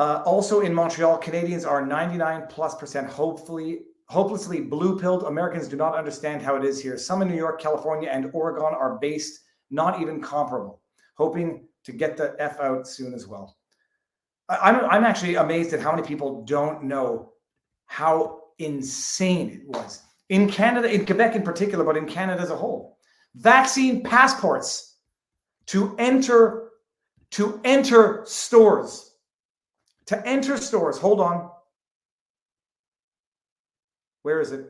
Also in Montreal, Canadians are 99+% hopelessly blue-pilled. Americans do not understand how it is here. Some in New York, California, and Oregon are based, not even comparable. Hoping to get the F out soon as well. I'm actually amazed at how many people don't know how insane it was. In Canada, in Quebec in particular, but in Canada as a whole. Vaccine passports to enter stores. To enter stores. Hold on. Where is it?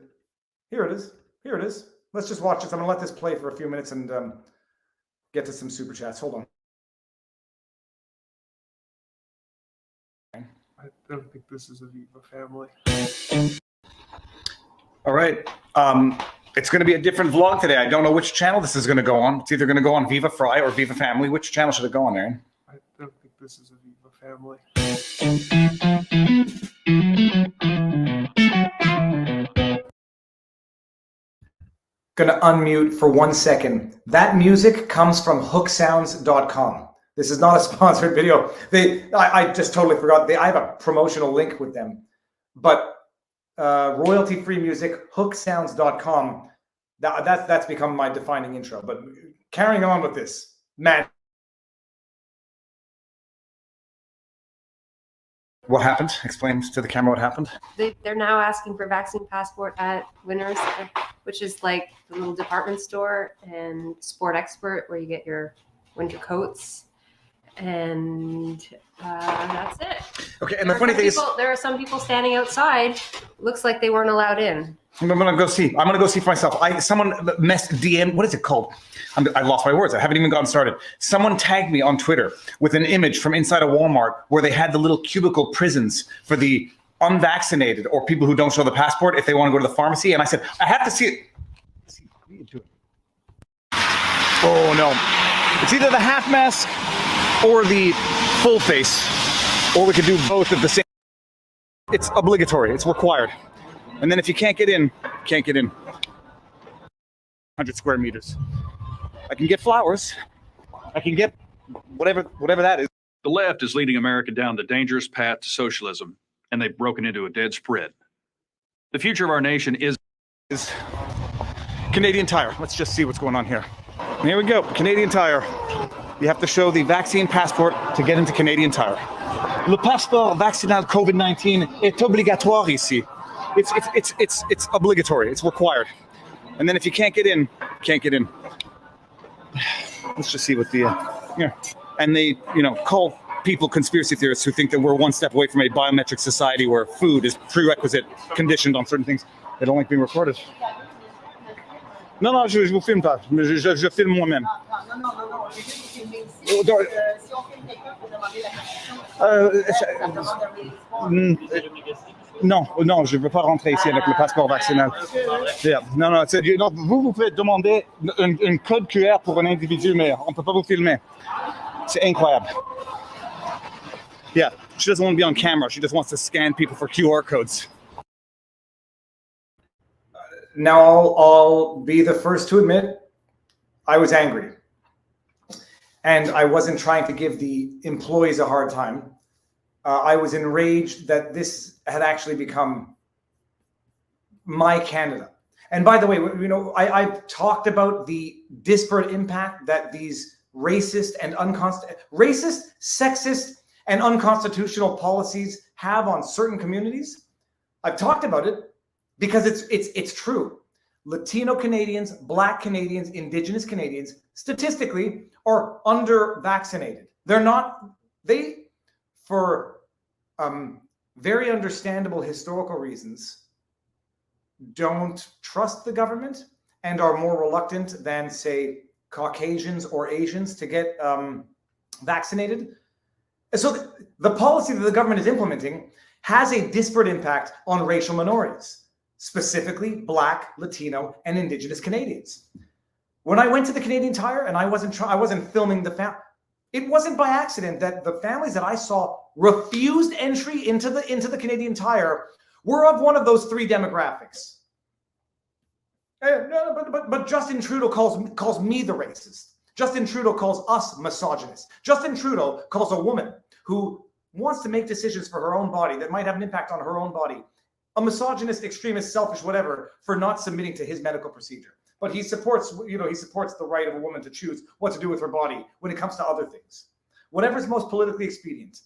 Here it is. Here it is. Let's just watch this. I'm going to let this play for a few minutes and get to some super chats. Hold on. I don't think this is a Viva family. All right. It's going to be a different vlog today. I don't know which channel this is going to go on. It's either going to go on Viva Fry or Viva Family. Which channel should it go on, Aaron? I don't think this is a Viva family. Gonna unmute for 1 second. That music comes from hooksounds.com. This is not a sponsored video. I just totally forgot. I have a promotional link with them. But royalty-free music, hooksounds.com. That's become my defining intro. But carrying on with this, man. What happened? Explain to the camera what happened. They're now asking for vaccine passport at Winners, which is like the little department store, and Sport Expert, where you get your winter coats. And that's it. Okay, and the funny thing is, there are some people standing outside. Looks like they weren't allowed in. I'm gonna go see. I'm gonna go see for myself. Someone DM. What is it called? I lost my words. I haven't even gotten started. Someone tagged me on Twitter with an image from inside a Walmart where they had the little cubicle prisons for the unvaccinated or people who don't show the passport if they want to go to the pharmacy. And I said, I have to see it. What are you doing? Oh no! It's either the half mask or the full face, or we could do both at the same. It's obligatory. It's required. And then if you can't get in, can't get in. 100 square meters. I can get flowers. I can get whatever that is. The left is leading America down the dangerous path to socialism, and they've broken into a dead sprint. The future of our nation is Canadian Tire. Let's just see what's going on here. Here we go. Canadian Tire. You have to show the vaccine passport to get into Canadian Tire. Le passeport vaccinal COVID-19 est obligatoire ici. It's obligatory. It's required. And then if you can't get in, can't get in. Let's just see what the yeah. And they, call people conspiracy theorists who think that we're one step away from a biometric society where food is prerequisite, conditioned on certain things. They don't like being recorded. Non, je vous filme pas. Je filme moi-même. Non, je ne veux pas rentrer ici avec le passeport vaccinal. Yeah. Non, vous pouvez demander un code QR pour un individu, mais on ne peut pas vous filmer. C'est incroyable. Yeah, she doesn't want to be on camera. She just wants to scan people for QR codes. Now, I'll be the first to admit I was angry. And I wasn't trying to give the employees a hard time. I was enraged that this had actually become my Canada. And by the way, I've talked about the disparate impact that these racist, sexist, and unconstitutional policies have on certain communities. I've talked about it because it's true. Latino Canadians, Black Canadians, Indigenous Canadians, statistically, are under-vaccinated. For very understandable historical reasons, don't trust the government and are more reluctant than, say, Caucasians or Asians to get vaccinated. So the policy that the government is implementing has a disparate impact on racial minorities, specifically Black, Latino, and Indigenous Canadians. When I went to the Canadian Tire and I wasn't filming the family, it wasn't by accident that the families that I saw refused entry into the Canadian Tire were of one of those three demographics. But Justin Trudeau calls me the racist. Justin Trudeau calls us misogynist. Justin Trudeau calls a woman who wants to make decisions for her own body that might have an impact on her own body, a misogynist, extremist, selfish, whatever, for not submitting to his medical procedure. But he supports, he supports the right of a woman to choose what to do with her body when it comes to other things. Whatever's most politically expedient.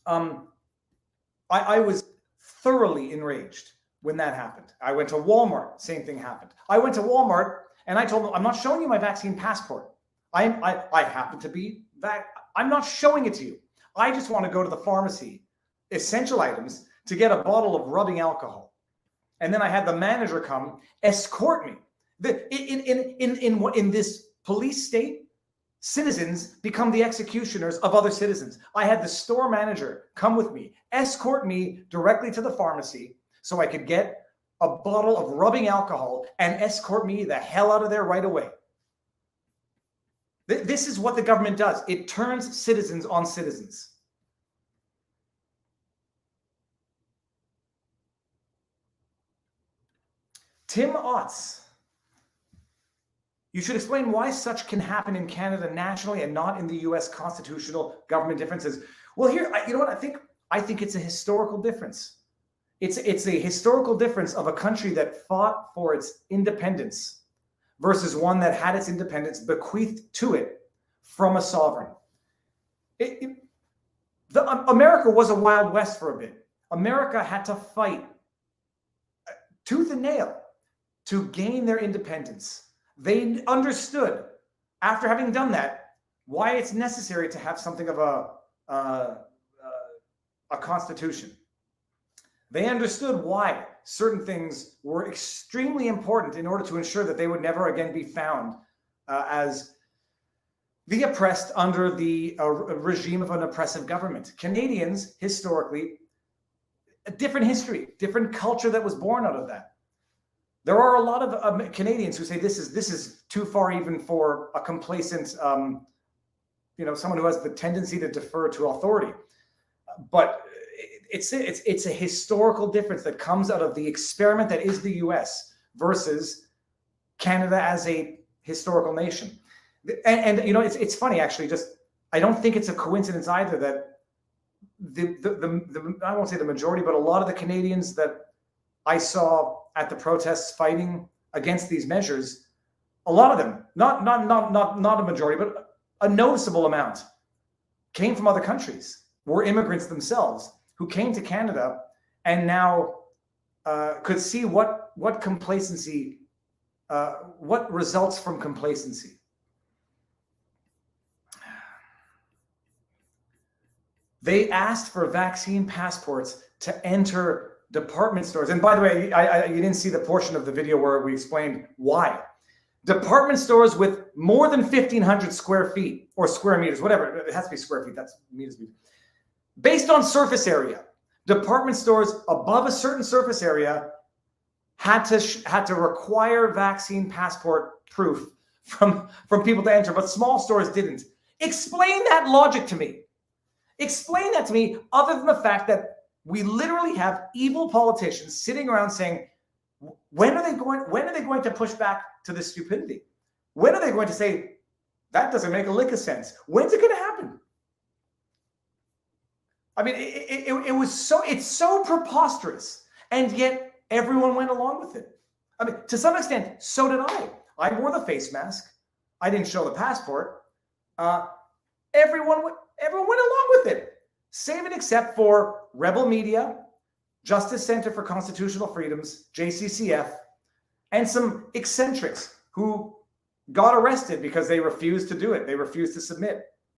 I was thoroughly enraged when that happened. I went to Walmart, same thing happened. I went to Walmart and I told them, I'm not showing you my vaccine passport. I happen to be I'm not showing it to you. I just want to go to the pharmacy, essential items, to get a bottle of rubbing alcohol. And then I had the manager come escort me. In this police state, citizens become the executioners of other citizens. I had the store manager come with me, escort me directly to the pharmacy so I could get a bottle of rubbing alcohol and escort me the hell out of there right away. This is what the government does. It turns citizens on citizens. Tim Otts. You should explain why such can happen in Canada nationally and not in the US constitutional government differences. Well, here, you know what? I think it's a historical difference. It's a historical difference of a country that fought for its independence versus one that had its independence bequeathed to it from a sovereign. America was a Wild West for a bit. America had to fight tooth and nail to gain their independence. They understood, after having done that, why it's necessary to have something of a constitution. They understood why certain things were extremely important in order to ensure that they would never again be found as the oppressed under the regime of an oppressive government. Canadians, historically, a different history, different culture that was born out of that. There are a lot of Canadians who say this is too far even for a complacent, someone who has the tendency to defer to authority. But it's a historical difference that comes out of the experiment that is the US versus Canada as a historical nation. And it's funny actually. I don't think it's a coincidence either that the I won't say the majority, but a lot of the Canadians that I saw at the protests fighting against these measures, a lot of them, not a majority, but a noticeable amount, came from other countries, were immigrants themselves who came to Canada and now could see what complacency, what results from complacency. They asked for vaccine passports to enter department stores. And by the way, you didn't see the portion of the video where we explained why. Department stores with more than 1,500 square feet or square meters, whatever. It has to be square feet. That's meters. Based on surface area, department stores above a certain surface area had to require vaccine passport proof from people to enter, but small stores didn't. Explain that logic to me. Explain that to me, other than the fact that we literally have evil politicians sitting around saying, when are they going to push back to this stupidity? When are they going to say, that doesn't make a lick of sense? When's it going to happen? I mean, it's so preposterous, and yet everyone went along with it. I mean, to some extent, so did I. I wore the face mask. I didn't show the passport. Everyone went along with it, save and except for Rebel Media, Justice Center for Constitutional Freedoms, JCCF, and some eccentrics who got arrested because they refused to do it. They refused to submit.